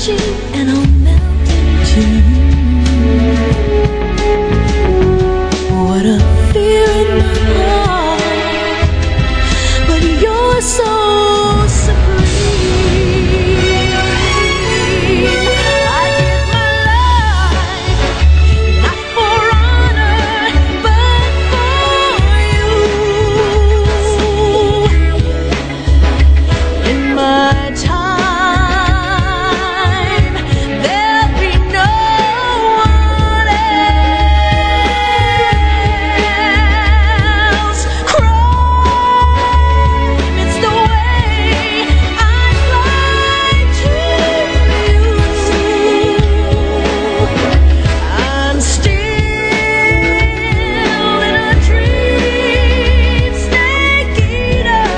touching and I'll melt into you. What a fear in my heart, but you're so supreme. I give my life, not for honor, but for you. In my time, there'll be no one else. Crime, it's the way I'd like to use you. I'm still in a dream, snake eater.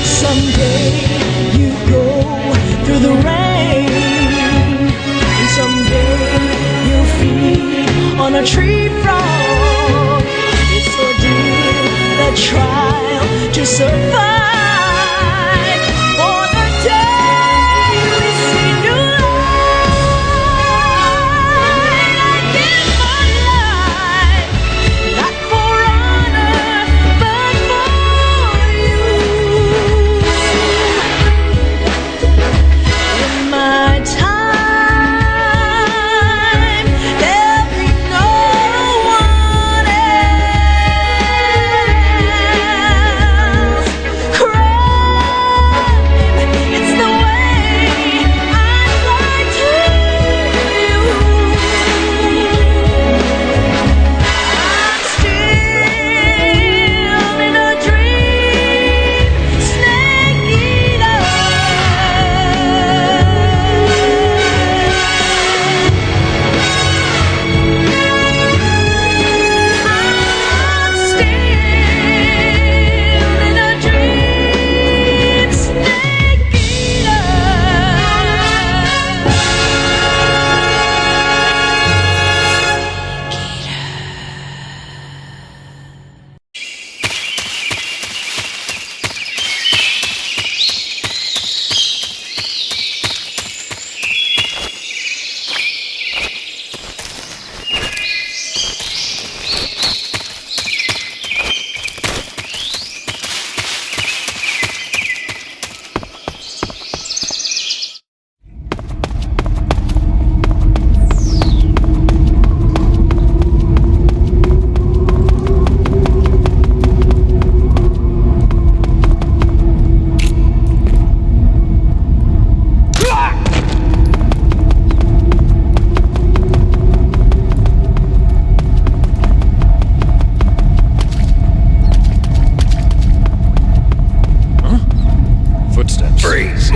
Someday you go through the rain, and someday you'll feed on a tree frog. It's ordeal, that trial to survive, for the day we see new light. I give my life, not for honor, but for you. In my time, there'll be no one else. Crime, it's the way I'd like to use. I'm still in a dream, snake eater. I'm still in a dream, snake eater. Footsteps. Freeze.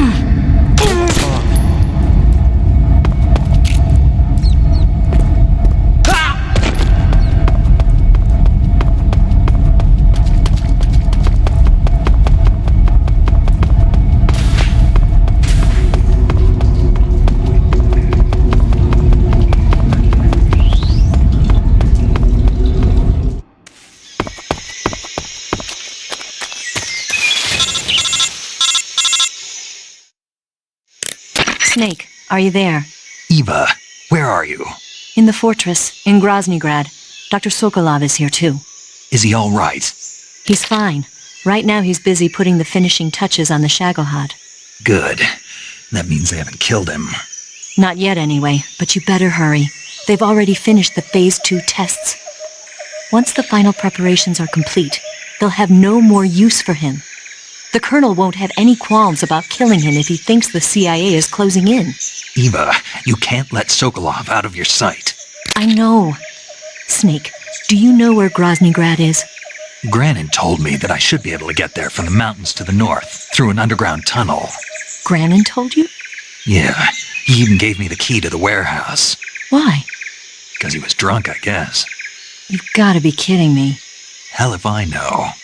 Snake, are you there? Eva, where are you? In the fortress, in Groznygrad. Dr. Sokolov is here too. Is he all right? He's fine. Right now he's busy putting the finishing touches on the Shagohod. Good. That means they haven't killed him. Not yet anyway, but you better hurry. They've already finished the Phase 2 tests. Once the final preparations are complete, they'll have no more use for him. The Colonel won't have any qualms about killing him if he thinks the CIA is closing in. Eva, you can't let Sokolov out of your sight. I know. Snake, do you know where Groznygrad is? Granin told me that I should be able to get there from the mountains to the north, through an underground tunnel. Granin told you? Yeah, he even gave me the key to the warehouse. Why? Because he was drunk, I guess. You've got to be kidding me. Hell if I know.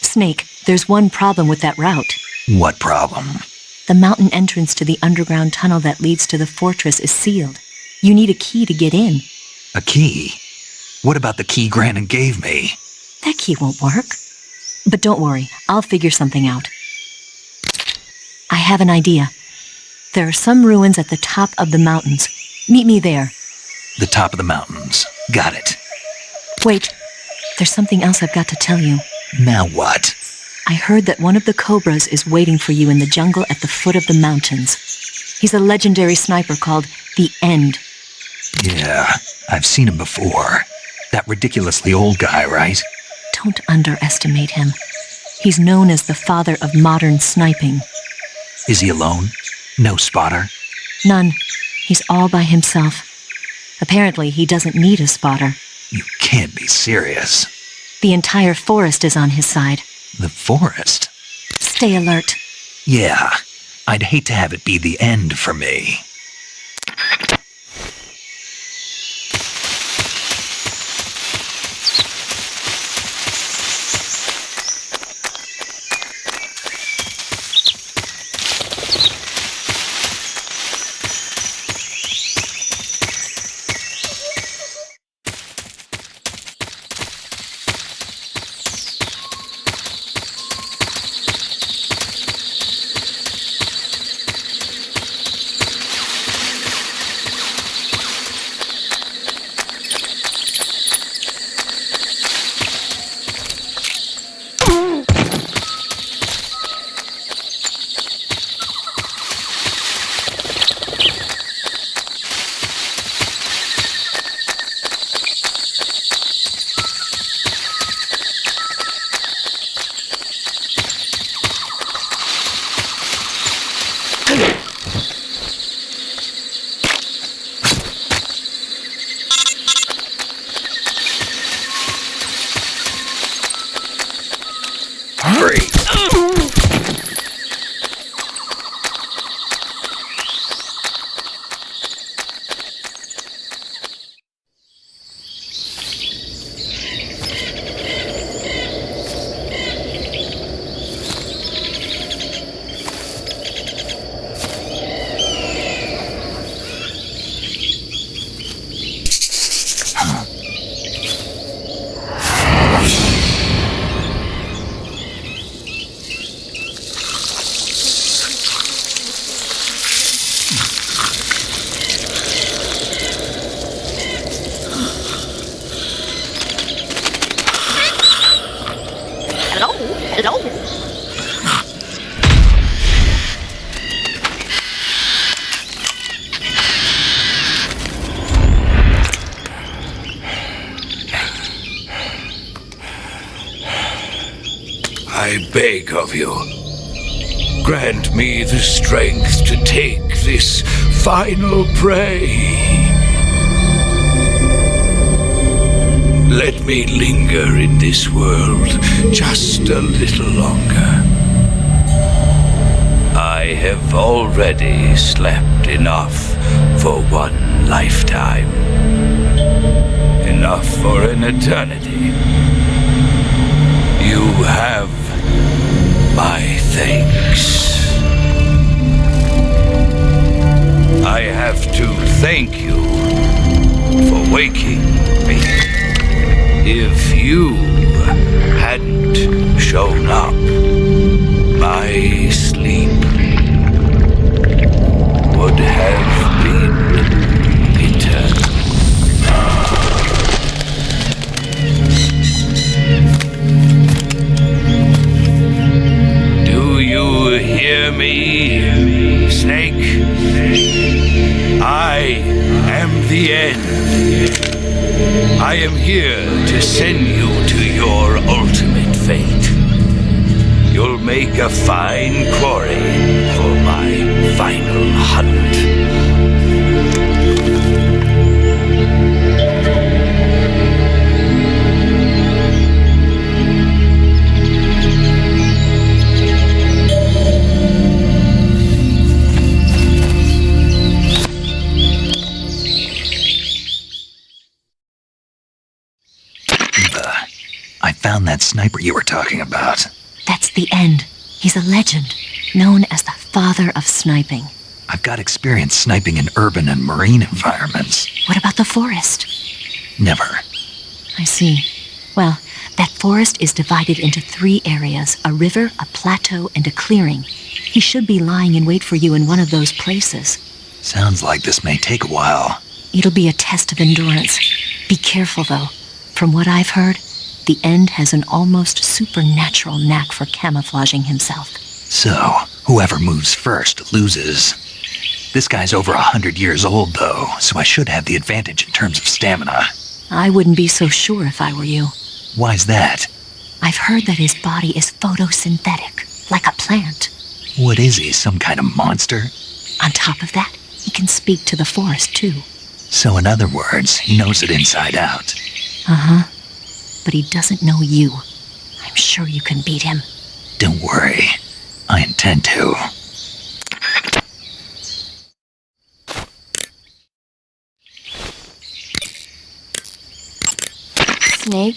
Snake, there's one problem with that route. What problem? The mountain entrance to the underground tunnel that leads to the fortress is sealed. You need a key to get in. A key? What about the key Granin gave me? That key won't work. But don't worry, I'll figure something out. have an idea. There are some ruins at the top of the mountains. Meet me there. The top of the mountains. Got it. Wait, there's something else I've got to tell you. Now what? I heard that one of the cobras is waiting for you in the jungle at the foot of the mountains. He's a legendary sniper called the End. Yeah, I've seen him before. That ridiculously old guy, right? Don't underestimate him. He's known as the father of modern sniping. Is he alone? No spotter? None. He's all by himself. Apparently, he doesn't need a spotter. You can't be serious. The entire forest is on his side. The forest? Stay alert. Yeah, I'd hate to have it be the end for me. Hello? I beg of you, grant me the strength to take this final prey. Let me linger in this world just a little longer. I have already slept enough for one lifetime. Enough for an eternity. You have my thanks. I have to thank you for waking me. If you hadn't shown up, my sleep would have been eternal. Do you hear me, Snake? I am the end. I am here to send you to your ultimate fate. You'll make a fine quarry for my final hunt. I found that sniper you were talking about. That's the End. He's a legend, known as the father of sniping. I've got experience sniping in urban and marine environments. What about the forest? Never. I see. Well, that forest is divided into 3 areas, a river, a plateau, and a clearing. He should be lying in wait for you in one of those places. Sounds like this may take a while. It'll be a test of endurance. Be careful, though. From what I've heard, the End has an almost supernatural knack for camouflaging himself. So, whoever moves first loses. This guy's over 100 years old, though, so I should have the advantage in terms of stamina. I wouldn't be so sure if I were you. Why's that? I've heard that his body is photosynthetic, like a plant. What is he, some kind of monster? On top of that, he can speak to the forest, too. So in other words, he knows it inside out. Uh-huh. But he doesn't know you. I'm sure you can beat him. Don't worry. I intend to. Snake?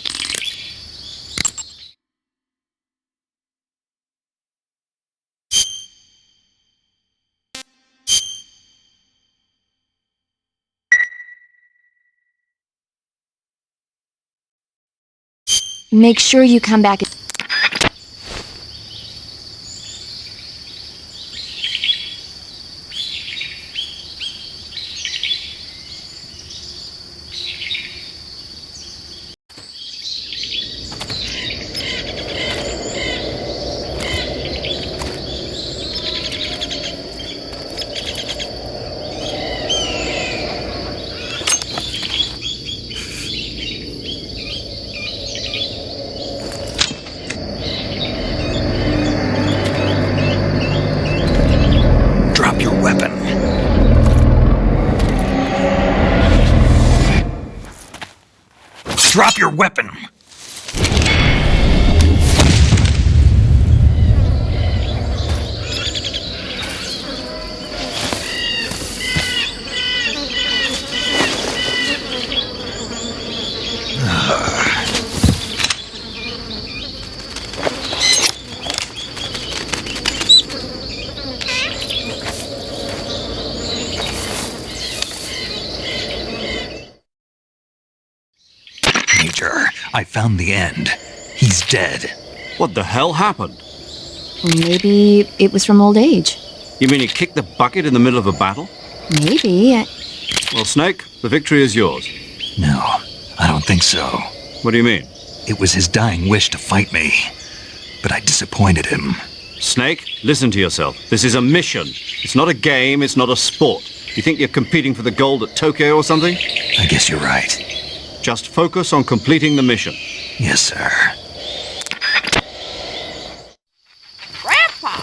Make sure you come back. Drop your weapon. Drop your weapon! Major, I found the End. He's dead. What the hell happened? Maybe it was from old age. You mean he kicked the bucket in the middle of a battle? Maybe. Well, Snake, the victory is yours. No, I don't think so. What do you mean? It was his dying wish to fight me, but I disappointed him. Snake, listen to yourself. This is a mission. It's not a game, it's not a sport. You think you're competing for the gold at Tokyo or something? I guess you're right. Just focus on completing the mission. Yes, sir. Grandpa!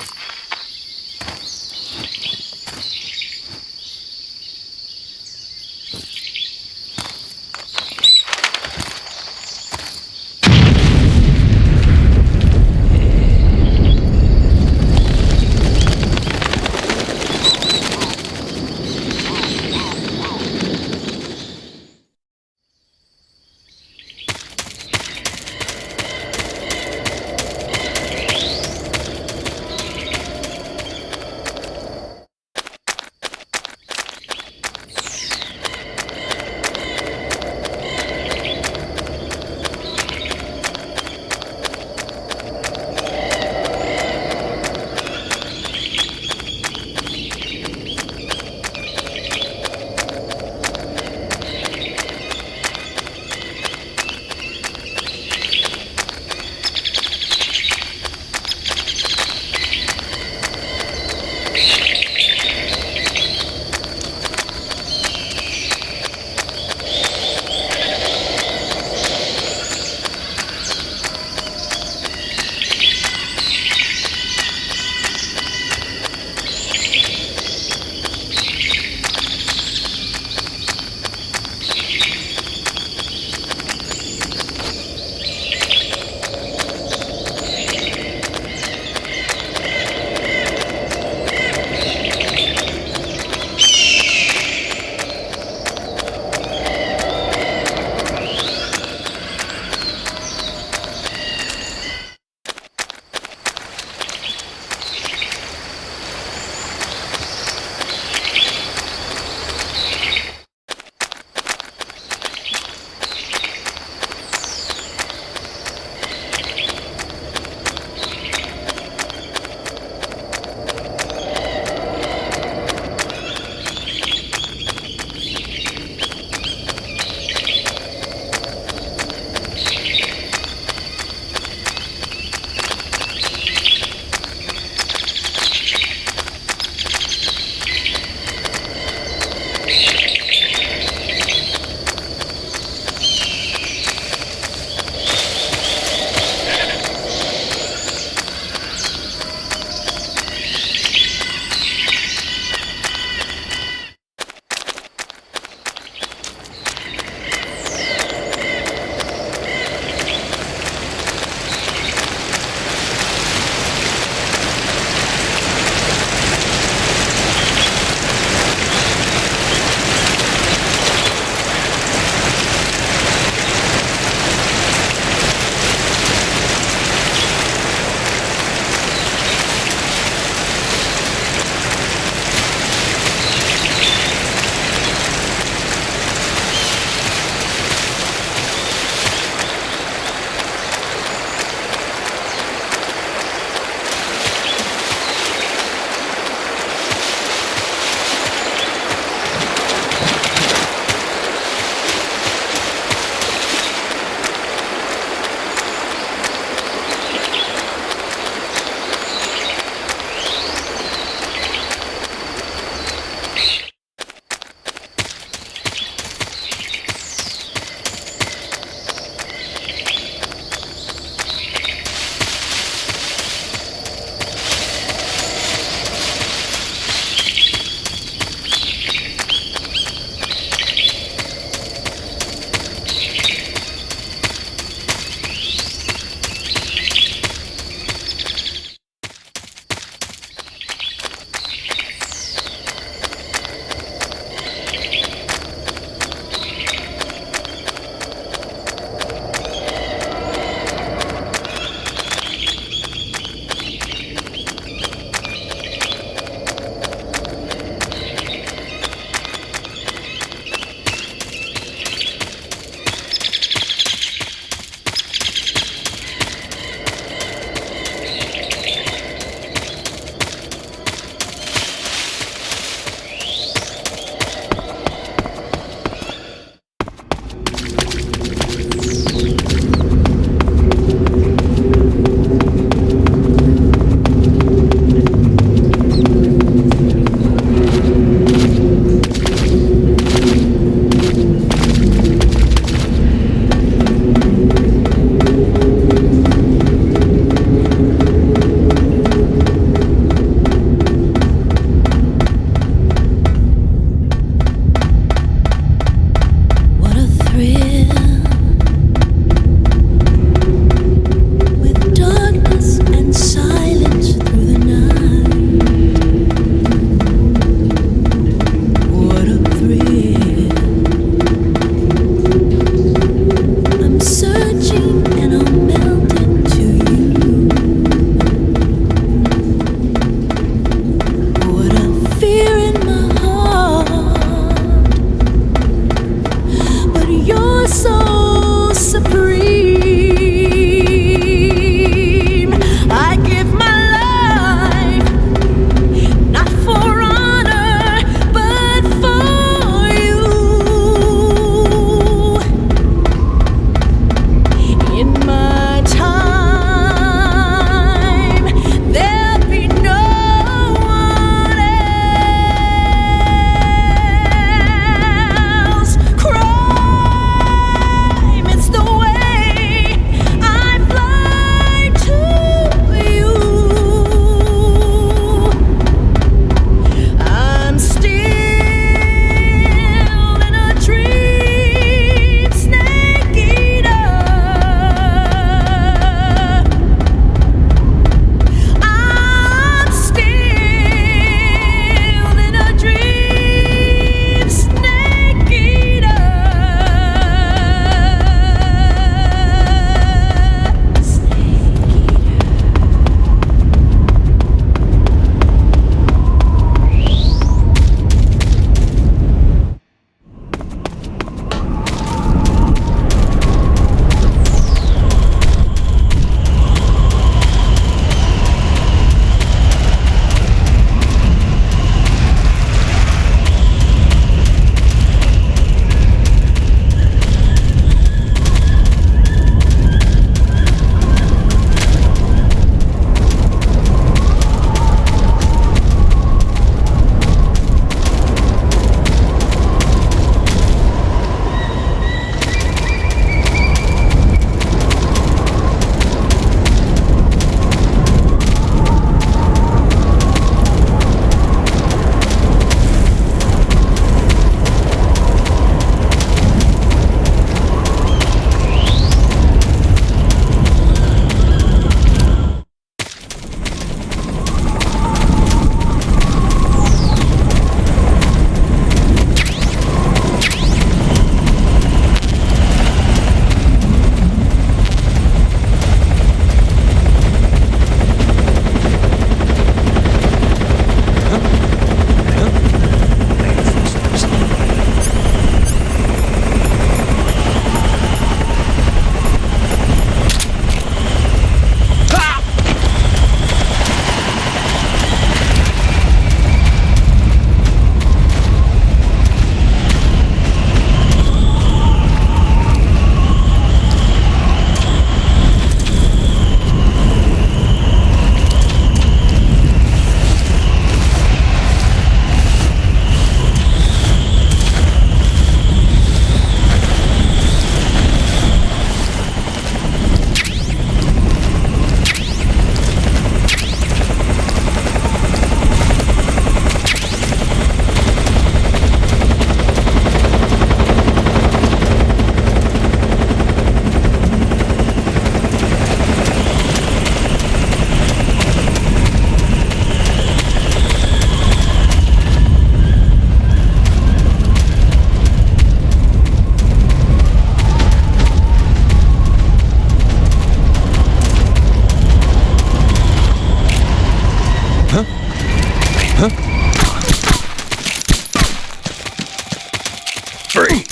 Freeze!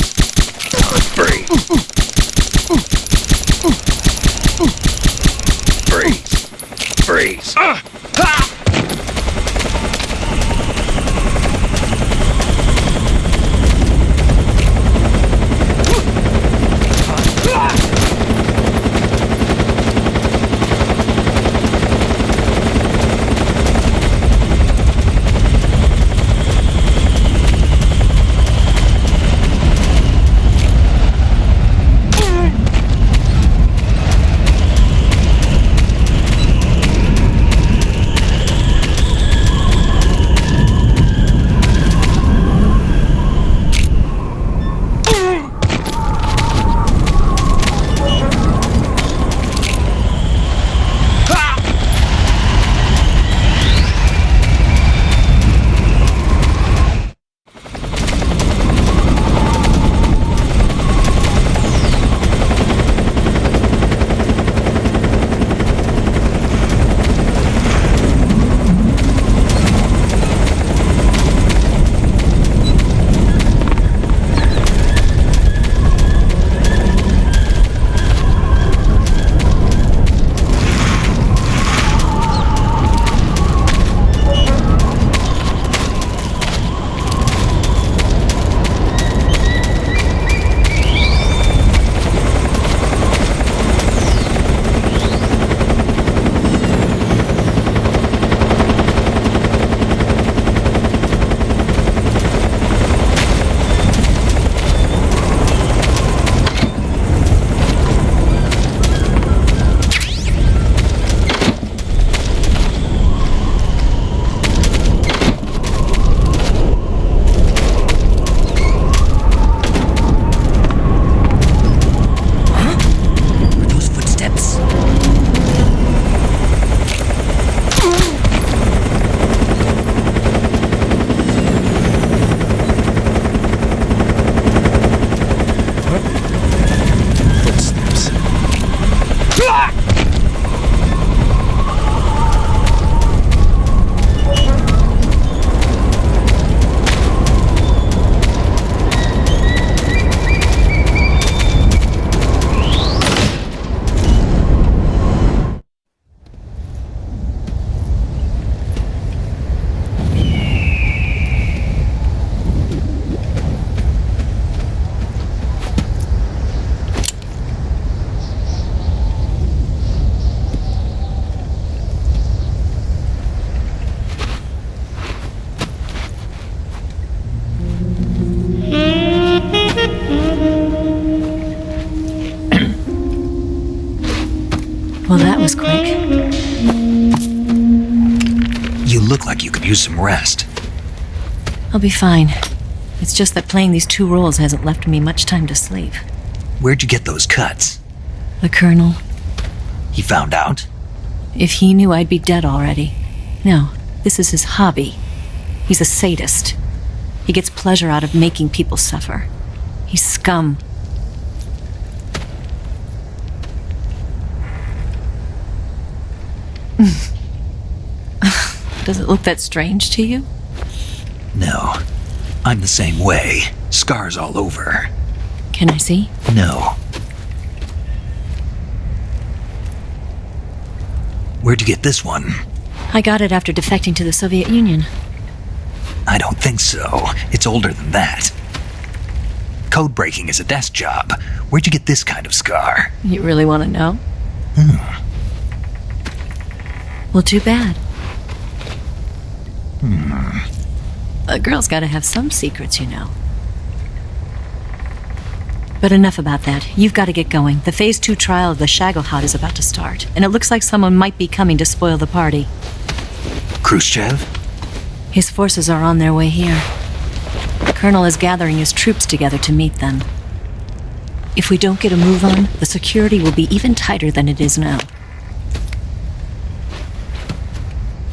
Freeze! Freeze! Freeze! Well, that was quick. You look like you could use some rest. I'll be fine. It's just that playing these two roles hasn't left me much time to sleep. Where'd you get those cuts? The Colonel, He found out? if he knew I'd be dead already. No, this is his hobby. He's a sadist. He gets pleasure out of making people suffer. He's scum. Does it look that strange to you? No. I'm the same way. Scars all over. Can I see? No. Where'd you get this one? I got it after defecting to the Soviet Union. I don't think so. It's older than that. Code breaking is a desk job. Where'd you get this kind of scar? You really want to know? Well, too bad. A girl's gotta have some secrets, you know. But enough about that. You've got to get going. The Phase 2 trial of the Shagelhot is about to start, and it looks like someone might be coming to spoil the party. Khrushchev? His forces are on their way here. The Colonel is gathering his troops together to meet them. If we don't get a move on, the security will be even tighter than it is now.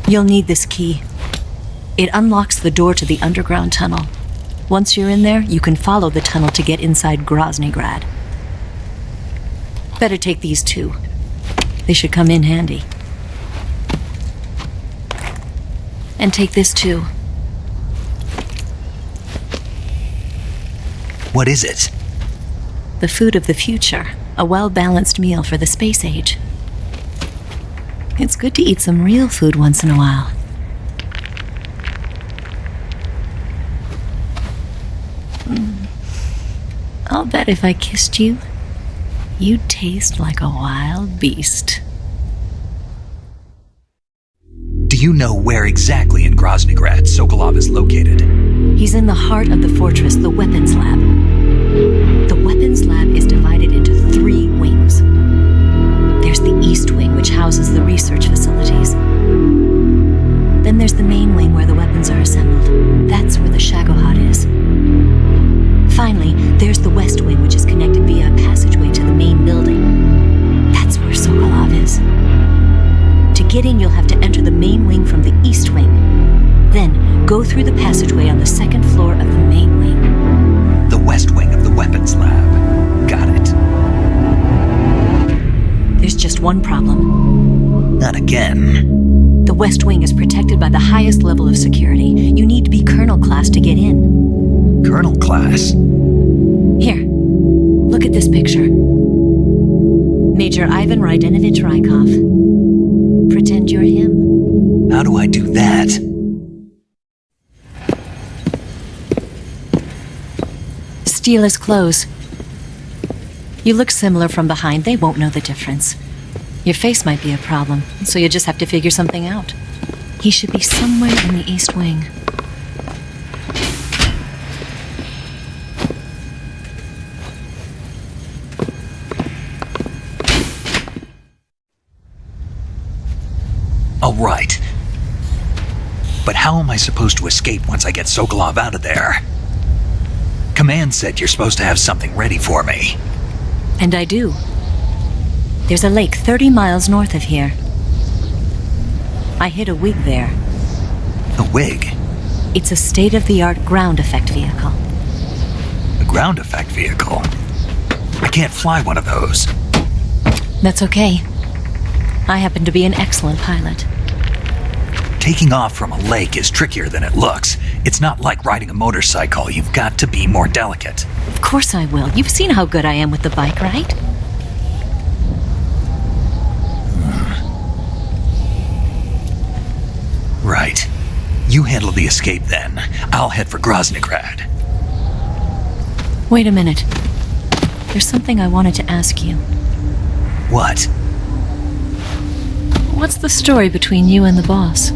You'll need this key. It unlocks the door to the underground tunnel. Once you're in there, you can follow the tunnel to get inside Groznygrad. Better take these too. They should come in handy. And take this too. What is it? The food of the future. A well-balanced meal for the space age. It's good to eat some real food once in a while. I'll bet if I kissed you, you'd taste like a wild beast. Do you know where exactly in Groznygrad Sokolov is located? He's in the heart of the fortress, the weapons lab. The weapons lab is divided into 3 wings. There's the East Wing, which houses the research facilities. Then there's the main wing where the weapons are assembled. That's where the Shagohod is. Finally, there's the West Wing, which is connected via a passageway to the main building. That's where Sokolov is. To get in, you'll have to enter the main wing from the East Wing. Then, go through the passageway on the 2nd floor of the main wing. The West Wing of the weapons lab. Got it. There's just one problem. Not again. The West Wing is protected by the highest level of security. You need to be Colonel class to get in. Colonel class? Here, look at this picture. Major Ivan Rydenovich Rykov. Pretend you're him. How do I do that? Steal his clothes. You look similar from behind. They won't know the difference. Your face might be a problem, so you just have to figure something out. He should be somewhere in the East Wing. All right. But how am I supposed to escape once I get Sokolov out of there? Command said you're supposed to have something ready for me. And I do. There's a lake 30 miles north of here. I hid a wig there. A wig? It's a state-of-the-art ground effect vehicle. A ground effect vehicle? I can't fly one of those. That's okay. I happen to be an excellent pilot. Taking off from a lake is trickier than it looks. It's not like riding a motorcycle. You've got to be more delicate. Of course I will. You've seen how good I am with the bike, right? Right. You handle the escape then. I'll head for Groznygrad. Wait a minute. There's something I wanted to ask you. What? What's the story between you and the boss?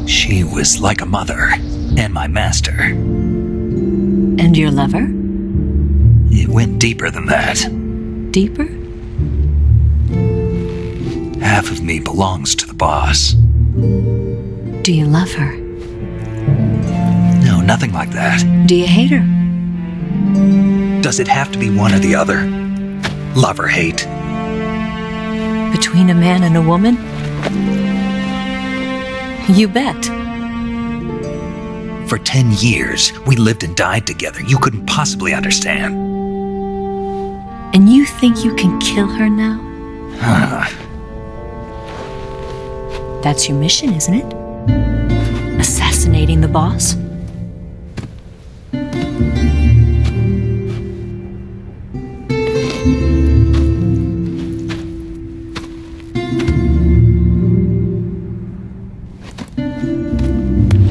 She was like a mother, and my master. And your lover? It went deeper than that. Deeper? Half of me belongs to the boss. Do you love her? No, nothing like that. Do you hate her? Does it have to be one or the other? Love or hate? Between a man and a woman? You bet. For 10 years, we lived and died together. You couldn't possibly understand. And you think you can kill her now? That's your mission, isn't it? Assassinating the boss?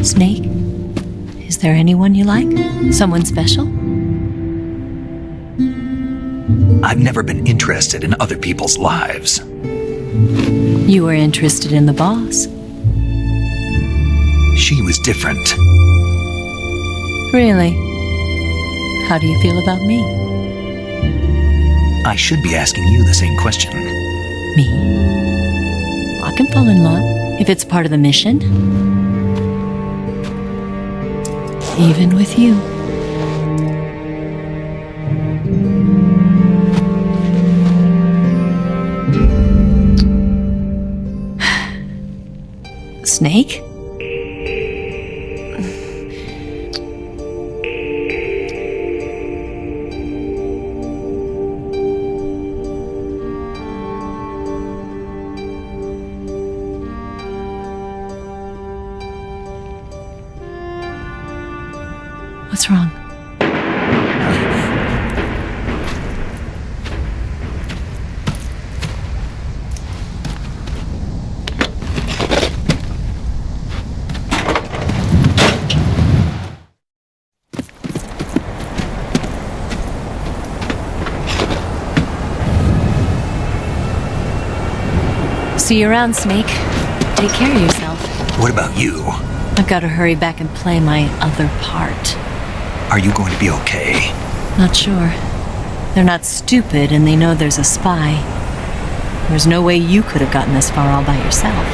Snake? Is there anyone you like? Someone special? I've never been interested in other people's lives. You were interested in the boss. She was different. Really? How do you feel about me? I should be asking you the same question. Me? I can fall in love if it's part of the mission. Even with you. Snake? What's wrong? See you around, Snake. Take care of yourself. What about you? I've got to hurry back and play my other part. Are you going to be okay? Not sure. They're not stupid and they know there's a spy. There's no way you could have gotten this far all by yourself.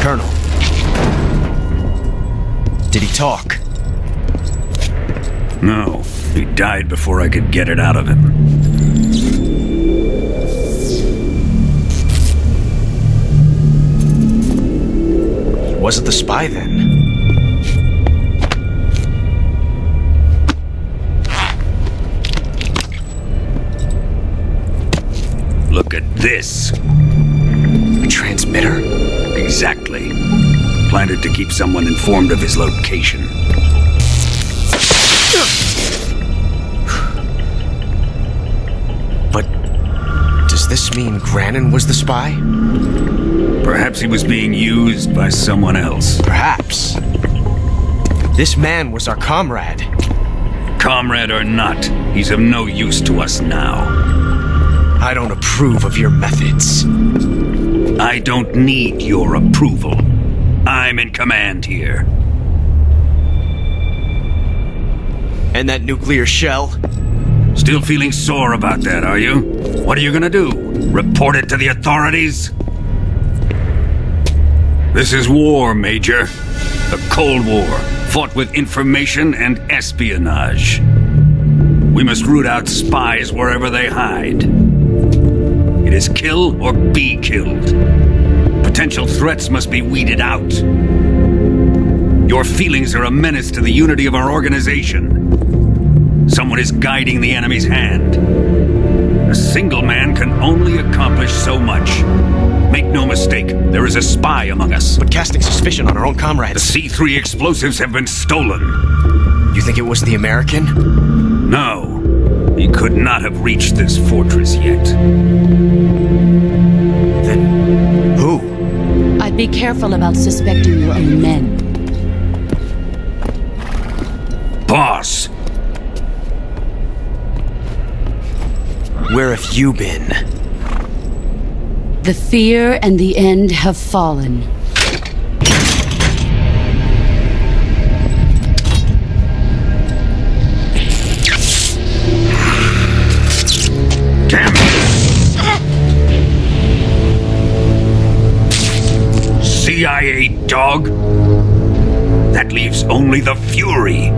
Colonel. Did he talk? No, he died before I could get it out of him. He wasn't the spy then. Look at this. A transmitter? Exactly. Planted to keep someone informed of his location. But does this mean Grannon was the spy? Perhaps he was being used by someone else. Perhaps. This man was our comrade. Comrade or not, he's of no use to us now. I don't approve of your methods. I don't need your approval. I'm in command here. And that nuclear shell? Still feeling sore about that, are you? What are you gonna do? Report it to the authorities? This is war, Major. The Cold War, fought with information and espionage. We must root out spies wherever they hide. It is kill or be killed. Potential threats must be weeded out. Your feelings are a menace to the unity of our organization. Someone is guiding the enemy's hand. A single man can only accomplish so much. Make no mistake, there is a spy among us. But casting suspicion on our own The comrades. C3 explosives have been stolen. You think it was the American? No, he could not have reached this fortress yet. Then who? I'd be careful about suspecting your own men. Boss! Where have you been? The fear and the end have fallen. Damn it! CIA dog? That leaves only the Fury.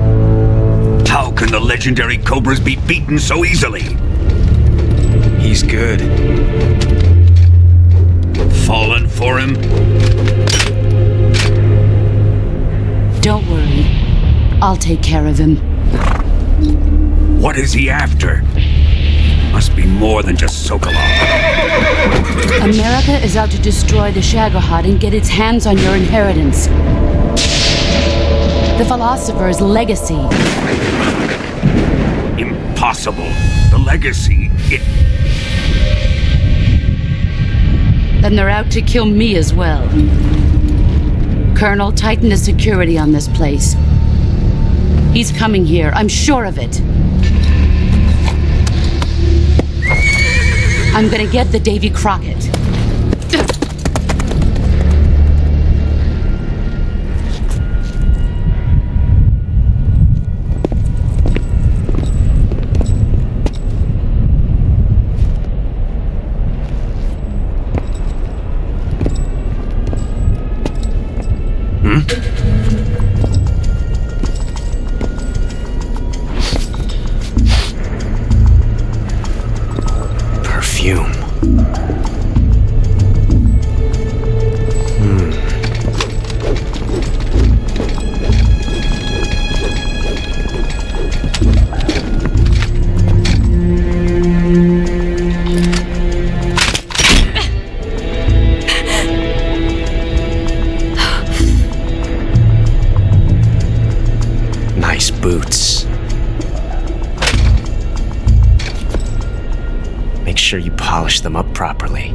How can the legendary Cobras be beaten so easily? He's good. Fallen for him? Don't worry. I'll take care of him. What is he after? Must be more than just Sokolov. A America is out to destroy the Shagohod and get its hands on your inheritance. The philosopher's legacy. Impossible. The legacy, Then they're out to kill me as well. Colonel, tighten the security on this place. He's coming here, I'm sure of it. I'm gonna get the Davy Crockett. Perfume. Nice boots. Make sure you polish them up properly.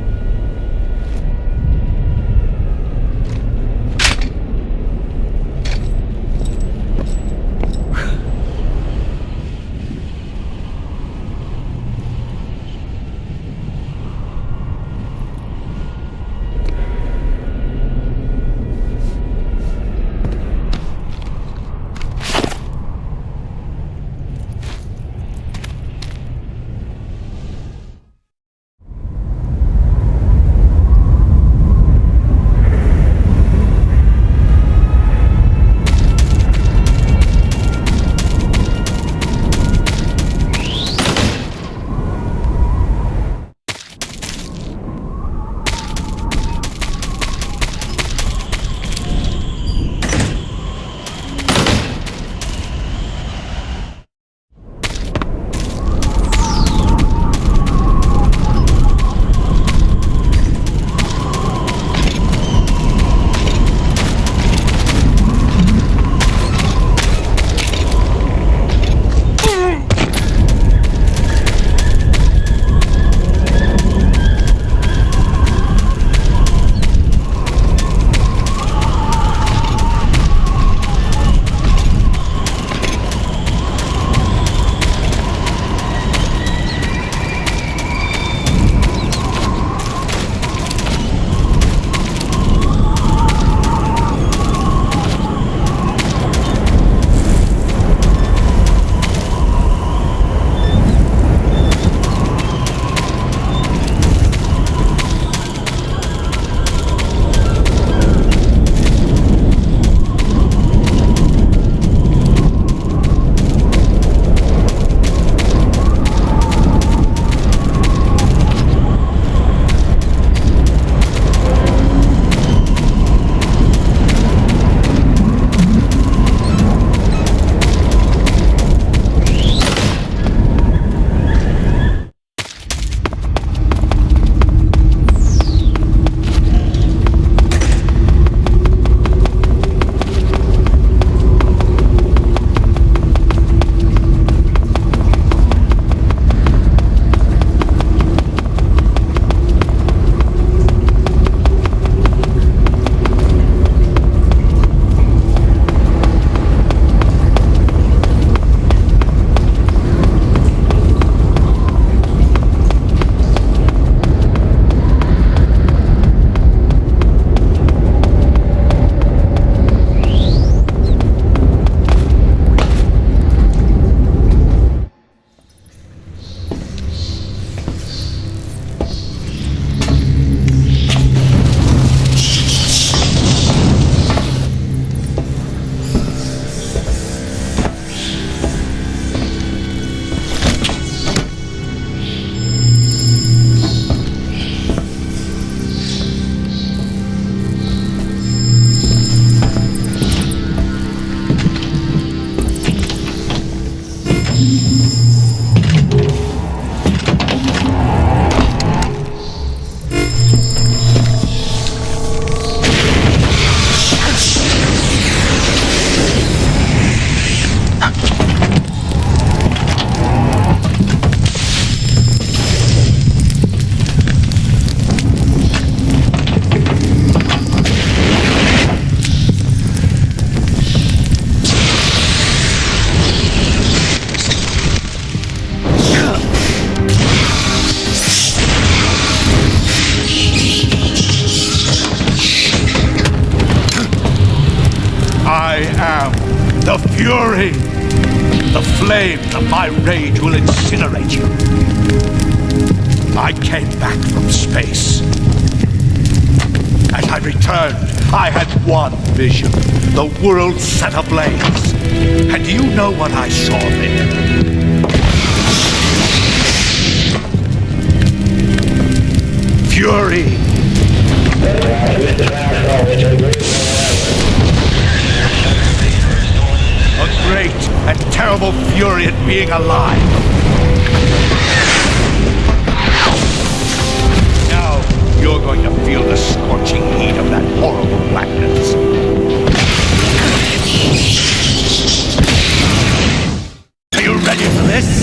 Fury! The flames of my rage will incinerate you. I came back from space. As I returned, I had one vision. The world set ablaze. And do you know what I saw there? Fury! A great and terrible fury at being alive. Now you're going to feel the scorching heat of that horrible blackness. Are you ready for this?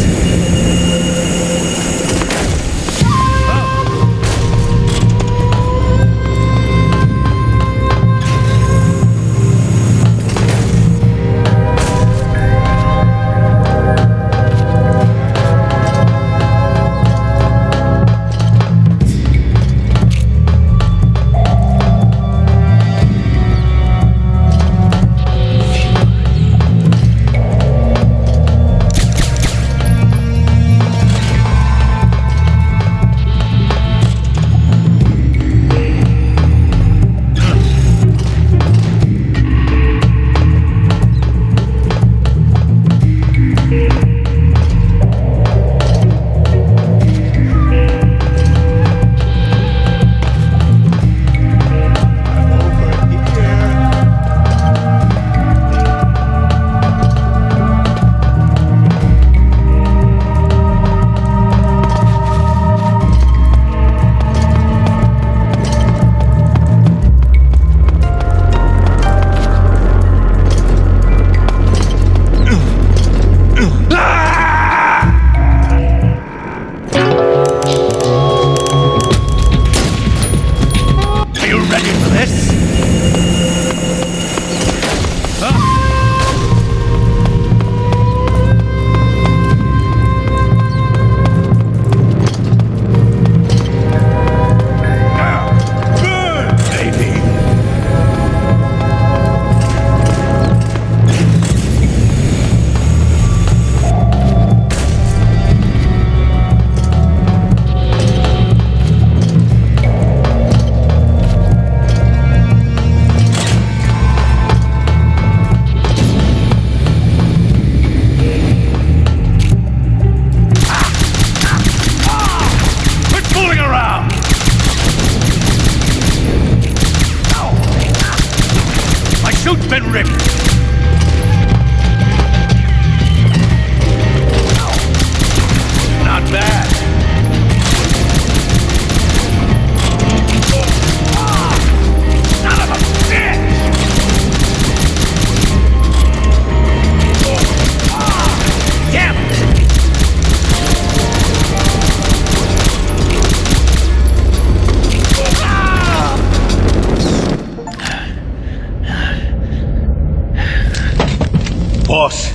Boss,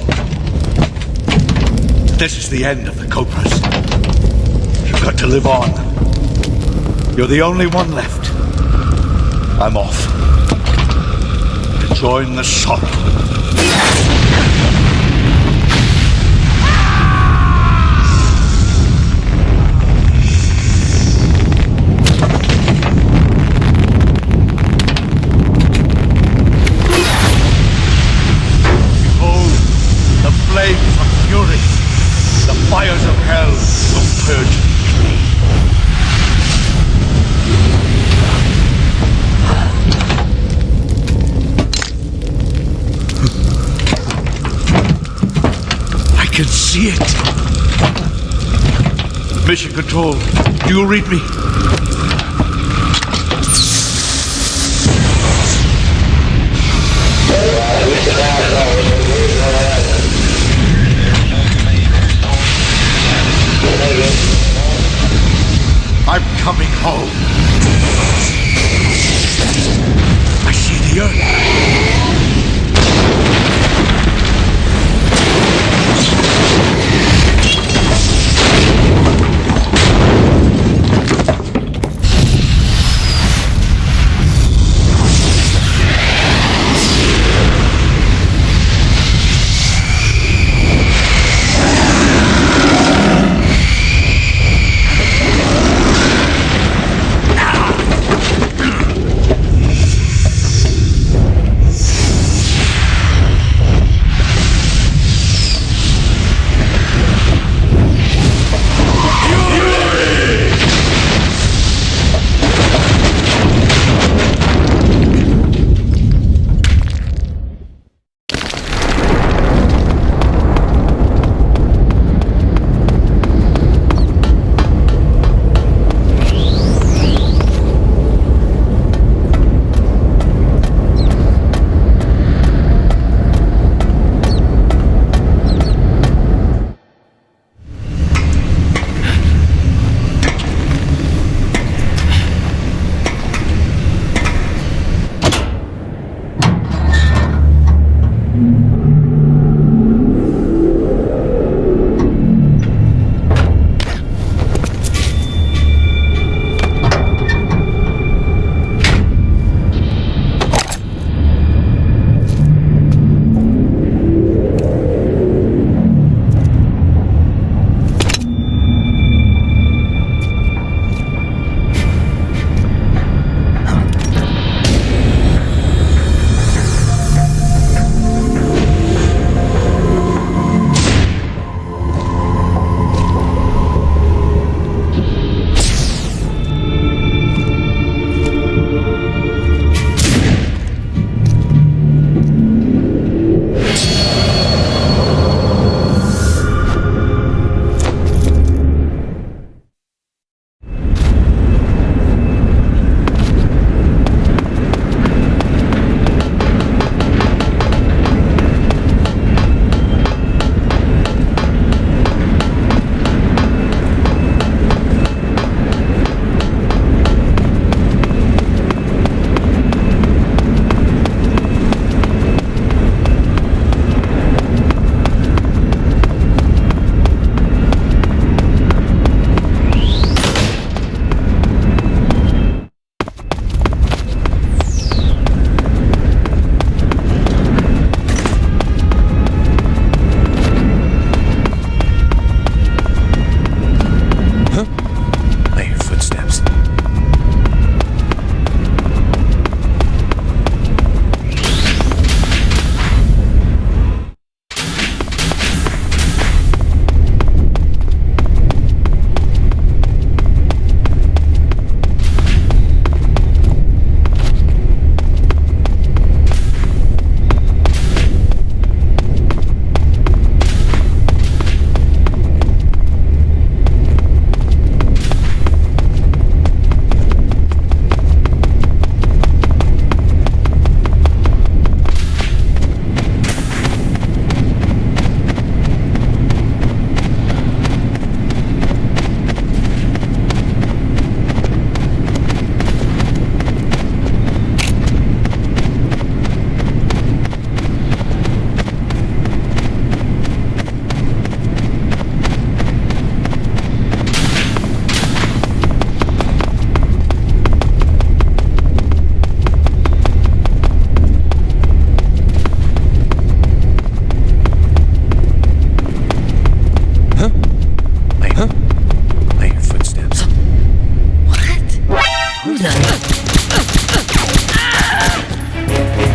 this is the end of the Cobras. You've got to live on. You're the only one left. I'm off. To join the sorrow. Flames of fury, the fires of hell will purge me. I can see it. Mission Control, do you read me? I'm coming home. I see the earth.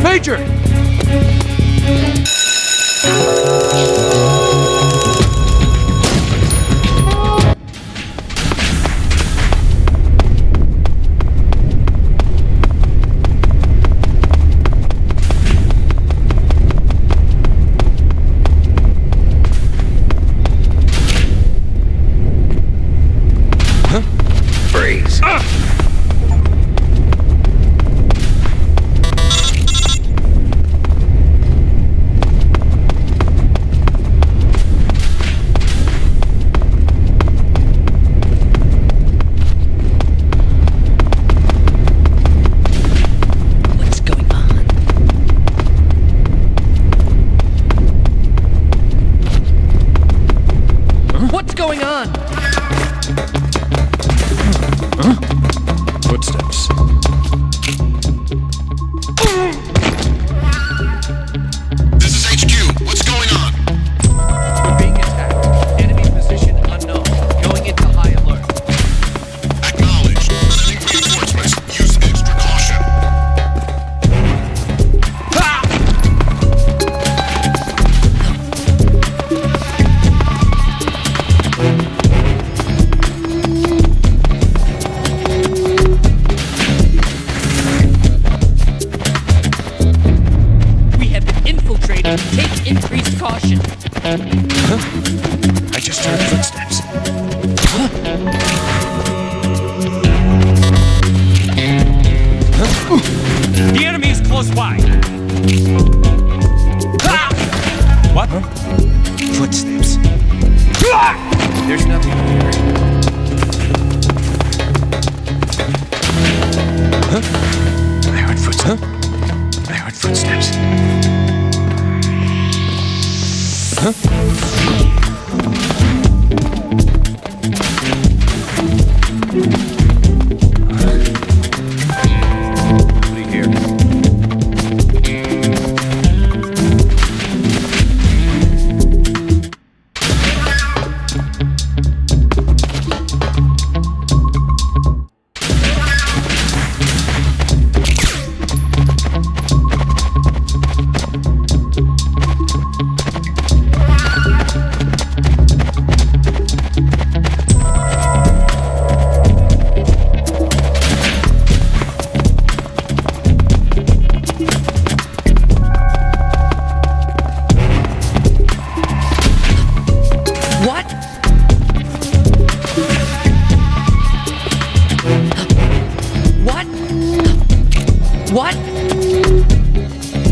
Major! Freeze. What's going on? What's going on? Footsteps. This is HQ. What's going on? We're being attacked. Enemy position unknown. Going into high alert. Acknowledged. Sending reinforcements. Use extra caution. We have been infiltrated. Take increased caution. I just heard footsteps. The enemy is close by. What? Footsteps. There's nothing here. I heard footsteps. I heard footsteps. Nobody here. What? What?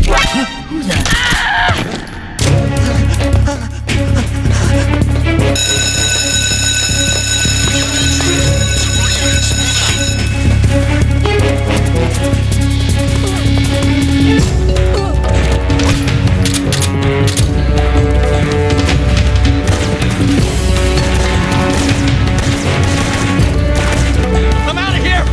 What? Who the? I'm out of here!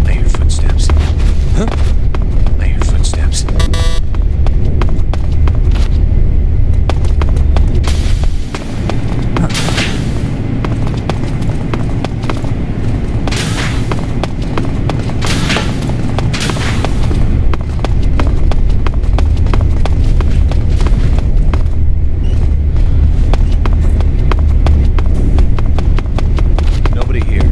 I hear footsteps. I hear footsteps. Nobody here.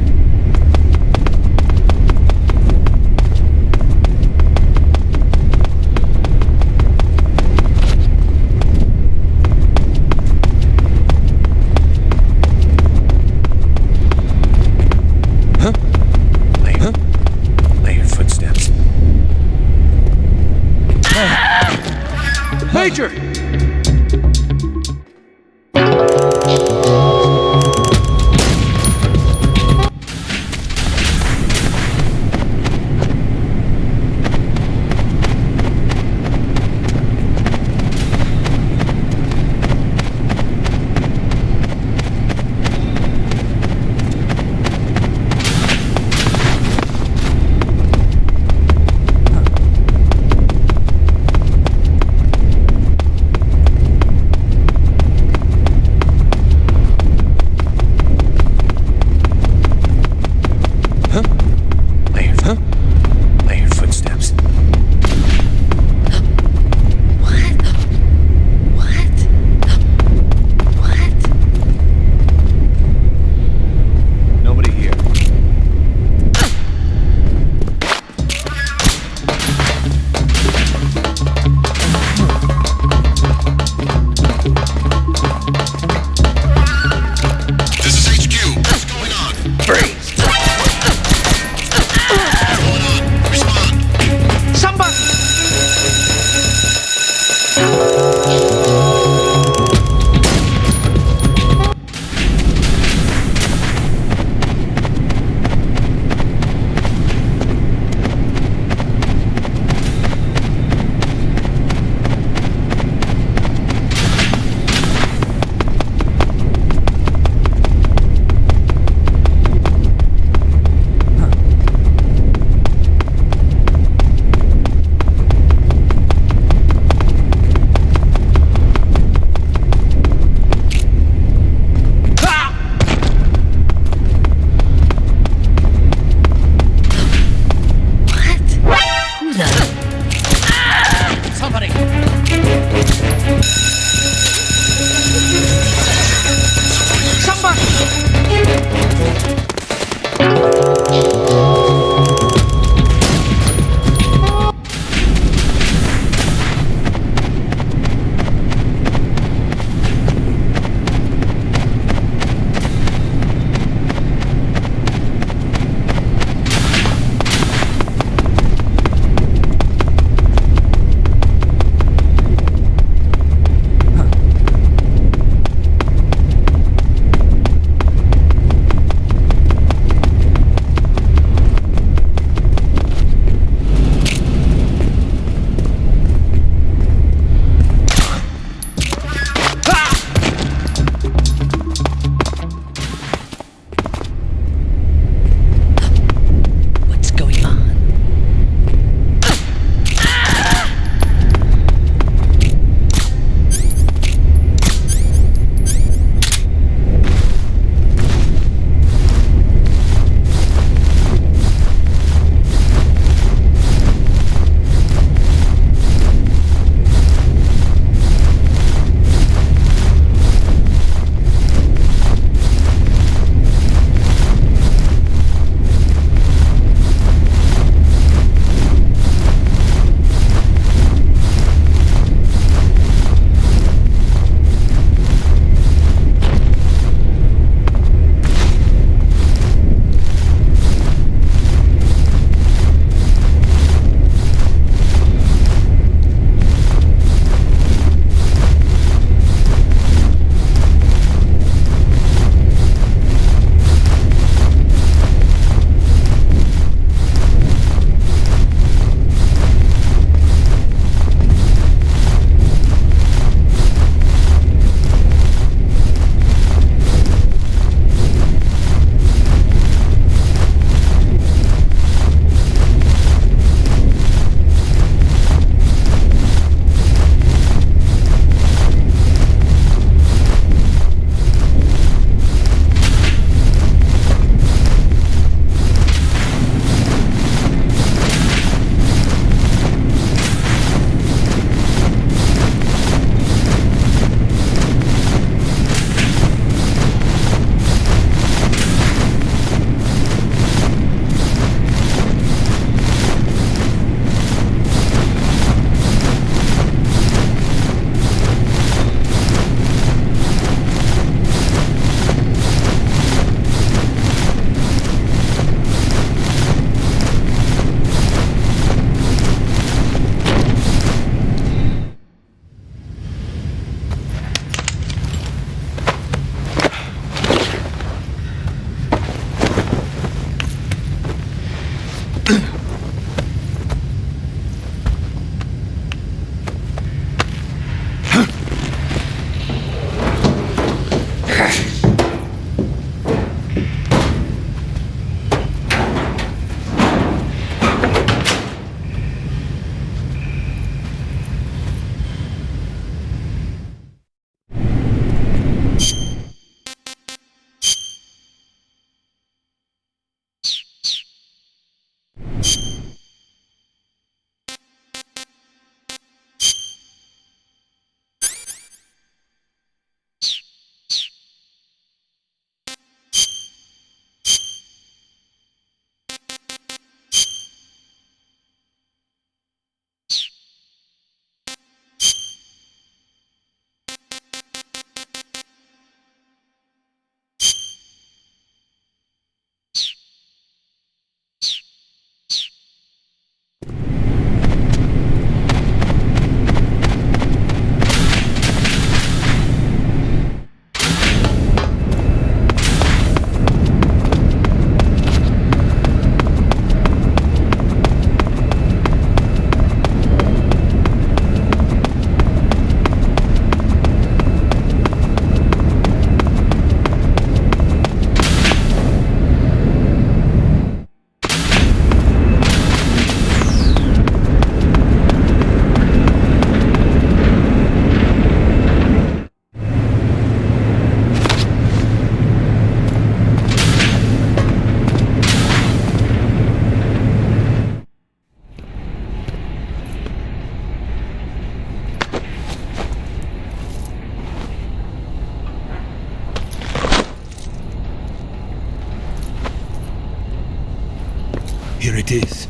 Here it is.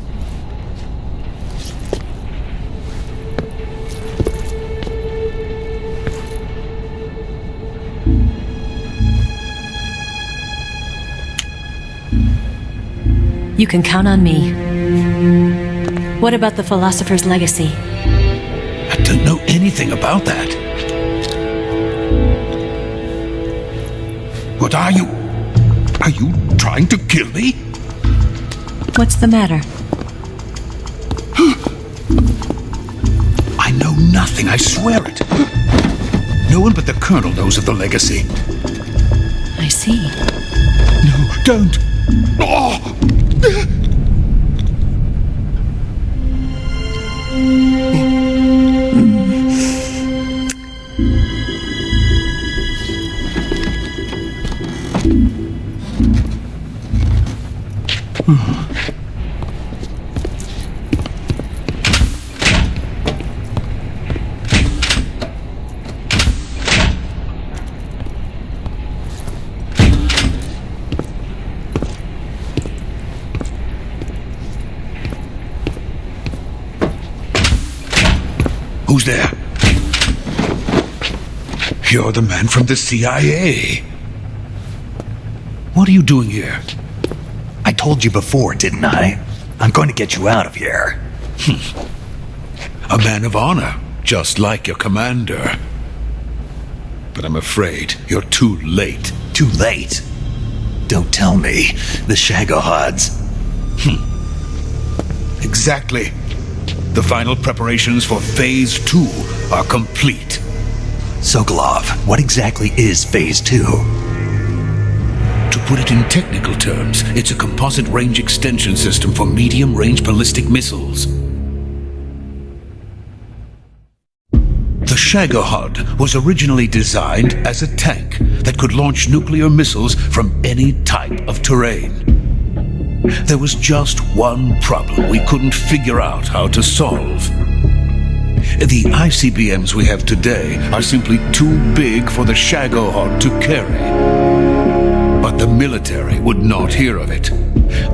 You can count on me. What about the philosopher's legacy? I don't know anything about that. What are you? Are you trying to kill me? What's the matter? I know nothing, I swear it. No one but the Colonel knows of the legacy. I see. No, don't. Oh! Who's there? You're the man from the CIA. What are you doing here? I told you before, didn't I? I'm going to get you out of here. A man of honor, just like your commander. But I'm afraid you're too late. Too late? Don't tell me. The Shagohods. Exactly. The final preparations for Phase 2 are complete. Sokolov, what exactly is Phase 2? To put it in technical terms, it's a composite range extension system for medium-range ballistic missiles. The Shagohod was originally designed as a tank that could launch nuclear missiles from any type of terrain. There was just one problem we couldn't figure out how to solve. The ICBMs we have today are simply too big for the Shagohod to carry. But the military would not hear of it.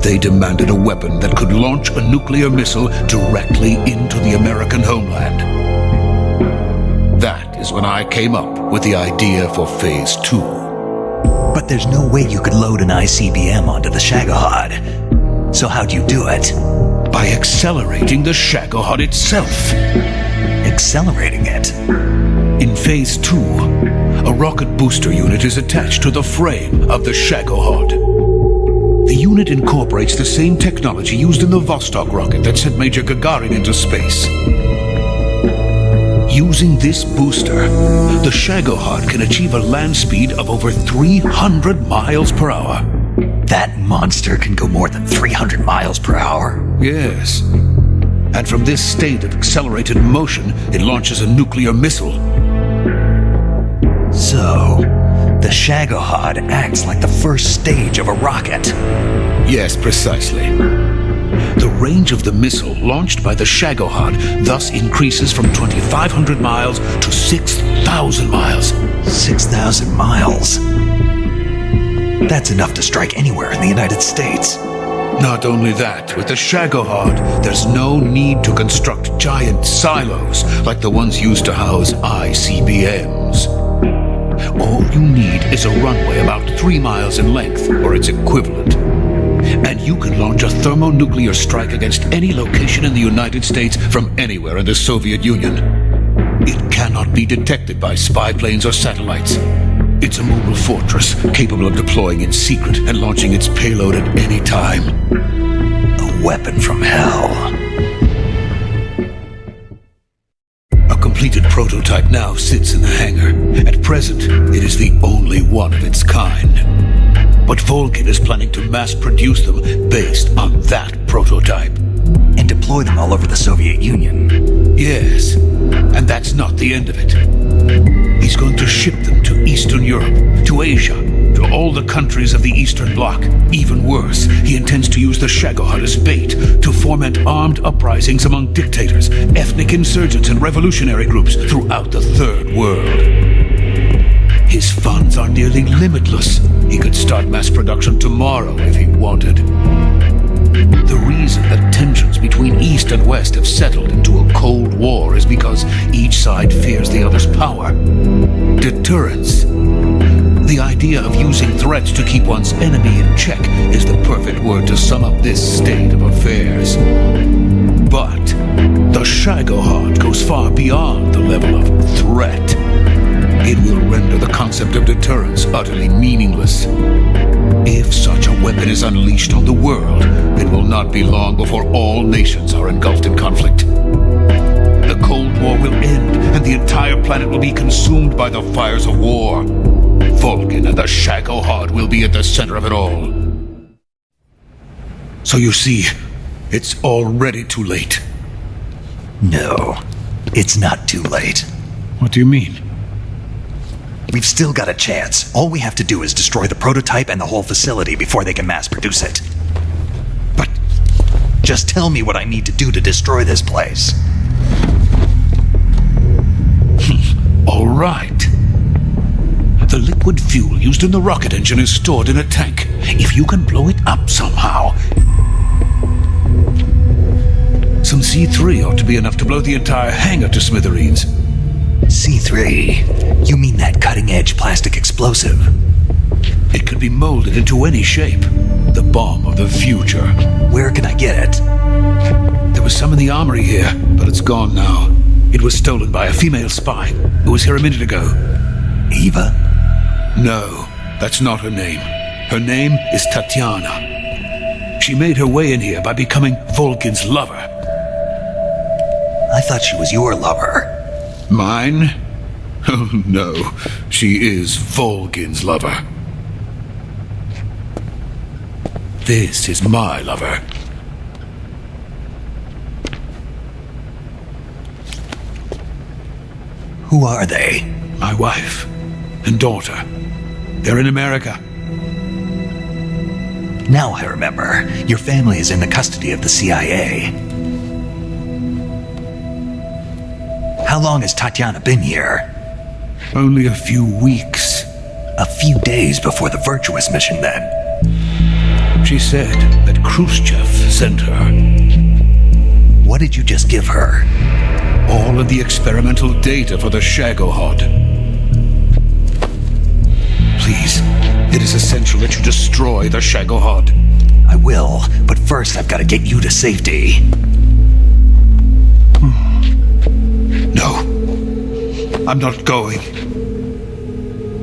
They demanded a weapon that could launch a nuclear missile directly into the American homeland. That is when I came up with the idea for Phase 2. But there's no way you could load an ICBM onto the Shagohod. So how'd you do it? By accelerating the Shagohod itself. Accelerating it? In Phase 2, a rocket booster unit is attached to the frame of the Shagohod. The unit incorporates the same technology used in the Vostok rocket that sent Major Gagarin into space. Using this booster, the Shagohod can achieve a land speed of over 300 miles per hour. That monster can go more than 300 miles per hour? Yes. And from this state of accelerated motion, it launches a nuclear missile. So, the Shagohod acts like the first stage of a rocket. Yes, precisely. The range of the missile launched by the Shagohod thus increases from 2,500 miles to 6,000 miles. 6,000 miles? That's enough to strike anywhere in the United States. Not only that, with the Shagohod, there's no need to construct giant silos like the ones used to house ICBMs. All you need is a runway about 3 miles in length, or its equivalent. And you can launch a thermonuclear strike against any location in the United States from anywhere in the Soviet Union. It cannot be detected by spy planes or satellites. It's a mobile fortress capable of deploying in secret and launching its payload at any time. A weapon from hell. A completed prototype now sits in the hangar. At present, it is the only one of its kind. But Volgin is planning to mass produce them based on that prototype. And deploy them all over the Soviet Union. Yes, and that's not the end of it. He's going to ship them to Eastern Europe, to Asia, to all the countries of the Eastern Bloc. Even worse, he intends to use the Shagohod as bait to foment armed uprisings among dictators, ethnic insurgents, and revolutionary groups throughout the Third World. His funds are nearly limitless. He could start mass production tomorrow if he wanted. The reason East and West have settled into a cold war is because each side fears the other's power. Deterrence. The idea of using threats to keep one's enemy in check is the perfect word to sum up this state of affairs. But the Shagohod goes far beyond the level of threat. It will render the concept of deterrence utterly meaningless. If such a weapon is unleashed on the world, it will not be long before all nations are engulfed in conflict. The Cold War will end, and the entire planet will be consumed by the fires of war. Vulcan and the Shagohod will be at the center of it all. So you see, it's already too late. No, it's not too late. What do you mean? We've still got a chance. All we have to do is destroy the prototype and the whole facility before they can mass produce it. But just tell me what I need to do to destroy this place. All right. The liquid fuel used in the rocket engine is stored in a tank. If you can blow it up somehow, some C3 ought to be enough to blow the entire hangar to smithereens. C3? You mean that cutting-edge plastic explosive? It could be molded into any shape. The bomb of the future. Where can I get it? There was some in the armory here, but it's gone now. It was stolen by a female spy who was here a minute ago. Eva? No, that's not her name. Her name is Tatiana. She made her way in here by becoming Vulcan's lover. I thought she was your lover. Mine? Oh no, she is Vulcan's lover. This is my lover. Who are they? My wife and daughter. They're in America. Now I remember. Your family is in the custody of the CIA. How long has Tatiana been here? Only a few weeks. A few days before the Virtuous mission, then. She said that Khrushchev sent her. What did you just give her? All of the experimental data for the Shagohod. Please, it is essential that you destroy the Shagohod. I will, but first I've got to get you to safety. No, I'm not going.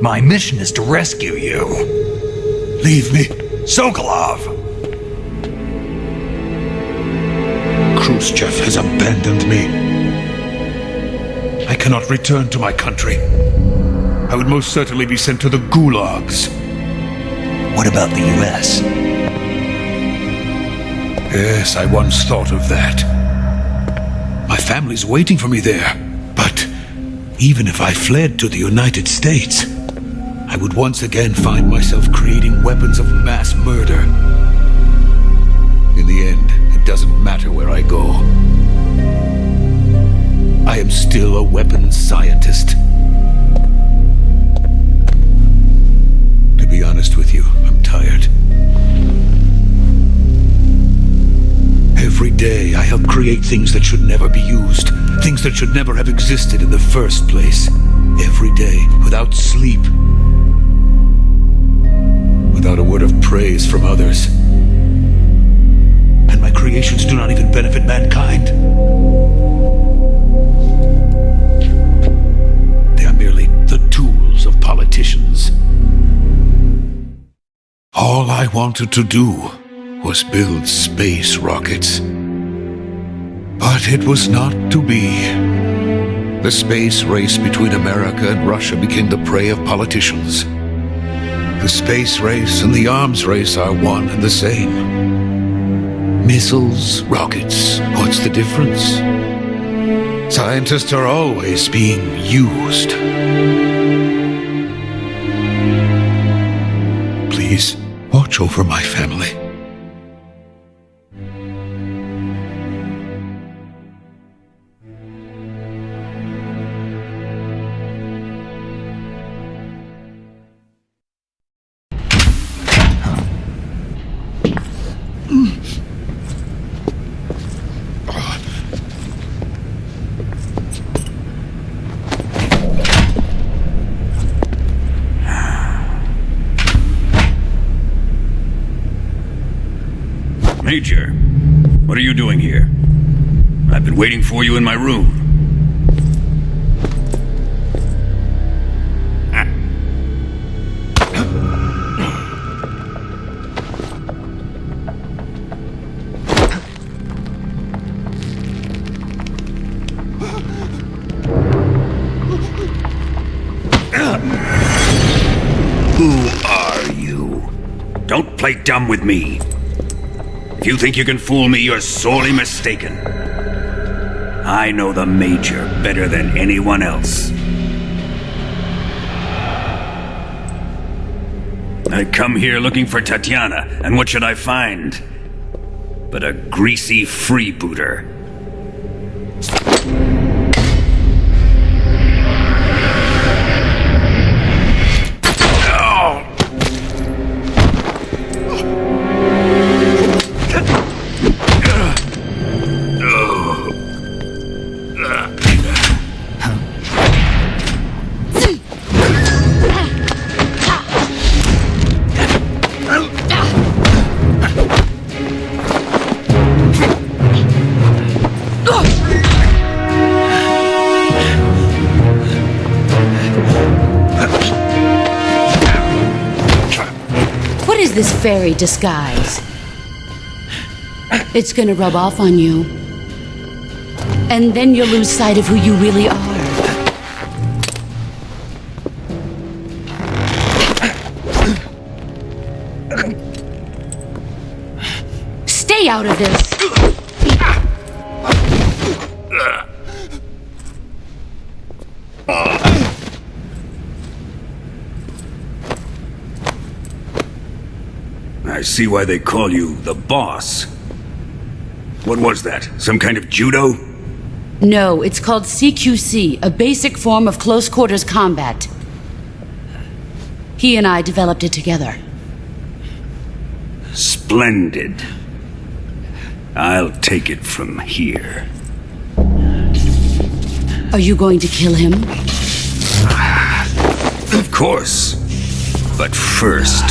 My mission is to rescue you. Leave me. Sokolov! Khrushchev has abandoned me. I cannot return to my country. I would most certainly be sent to the gulags. What about the US? Yes, I once thought of that. My family's waiting for me there. But even if I fled to the United States, I would once again find myself creating weapons of mass murder. In the end, it doesn't matter where I go. I am still a weapons scientist. To be honest with you, I'm tired. Every day I help create things that should never be used, things that should never have existed in the first place. Every day, without sleep, without a word of praise from others. And my creations do not even benefit mankind. They are merely the tools of politicians. All I wanted to do was build space rockets. But it was not to be. The space race between America and Russia became the prey of politicians. The space race and the arms race are one and the same. Missiles, rockets, what's the difference? Scientists are always being used. Please, watch over my family. Major, what are you doing here? I've been waiting for you in my room. Who are you? Don't play dumb with me. If you think you can fool me, you're sorely mistaken. I know the Major better than anyone else. I come here looking for Tatiana, and what should I find? But a greasy freebooter. What is this fairy disguise? It's gonna rub off on you. And then you'll lose sight of who you really are. Stay out of this! I see why they call you the boss. What was that? Some kind of judo? No, it's called CQC, a basic form of close quarters combat. He and I developed it together. Splendid. I'll take it from here. Are you going to kill him? Of course. But first,